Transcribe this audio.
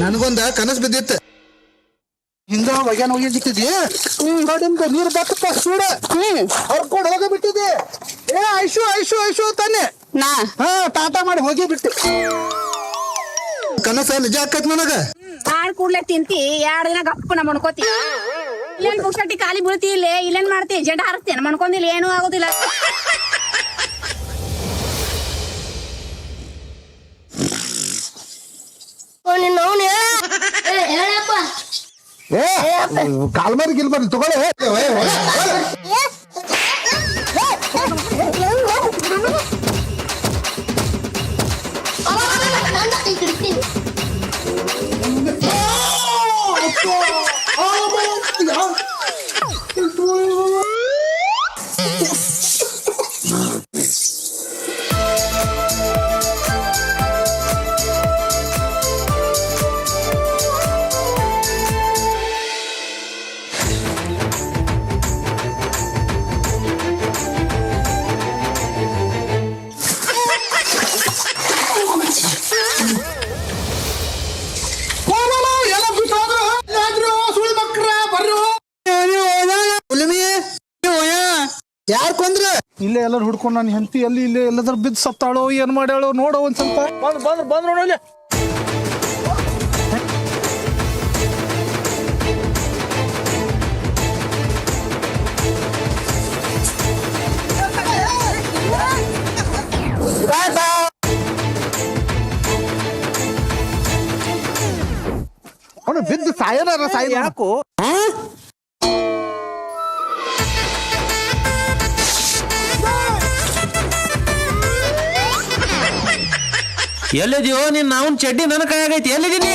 ನನಗೊಂದ ಕನಸು ಬಿದ್ದಿತ್ತು. ಹಿಂಗ ಒಗ್ಯಾನ ಒಗ್ಯಾಗಿತ್ತಿದ್ದಿ, ಕಡಿಂದ ನೀರು ಬತ್ತ ಸೂಡ ಹೊರ್ಕೊಂಡು ಹೋಗಿ ಬಿಟ್ಟಿದ್ದಿ. ಏ ಐಶು ಐಶು ಐಶು ತಾನೆ ನಾ ಟಾಟಾ ಮಾಡಿ ಹೋಗಿ ಬಿಟ್ಟು. ಕನಸ ನಿಜ ಆಕೈತ್ ನನಗ. ಆಡ್ ಕೂಡ್ಲೆ ತಿಂತಿ 2 ದಿನ ಗಪ್ಪನ ಮಣ್ಕೋತಿ. ಇಲ್ಲೇನ್ ಪುಕ್ಷಟಿ ಖಾಲಿ ಬೀಳ್ತಿ, ಇಲ್ಲೇನ್ ಮಾಡ್ತಿ, ಜಡ ಹಾರಿಸ್ತೇನೆ ಮಣ್ಕೊಂಡಿಲ್ಲ, ಏನೂ ಆಗೋದಿಲ್ಲ. ಕಾಲ್ಮಾರಿ ಗಿಲ್ಮಾರಿ ತಗೊಳ್ಳಿ. ಯಾರ್ ಕೊಂದ್ರ? ಇಲ್ಲೇ ಎಲ್ಲರೂ ಹುಡ್ಕೊಂಡು ನಾನು ಹೆಂಡತಿ ಎಲ್ಲಿ ಇಲ್ಲೇ ಎಲ್ಲದ್ರ ಬಿದ್ದು ಸತ್ತಾಳೋ ಏನ್ ಮಾಡ್ಯಾಳೋ ನೋಡೋ ಒಂದ್ ಸ್ವಲ್ಪ. ಬಂದ್ ನೋಡಲ್ಲ. ಅವನು ಬಿದ್ದು ಸಾಯನಾರ ಸಾಯ ಯಾಕೋ ಎಲ್ಲಿದೀವೋ ನೀನ್? ನಾವನ್ ಚಡ್ಡಿ ನನ್ನ ಕೈಯಾಗೈತಿ, ಎಲ್ಲಿದೀನಿ?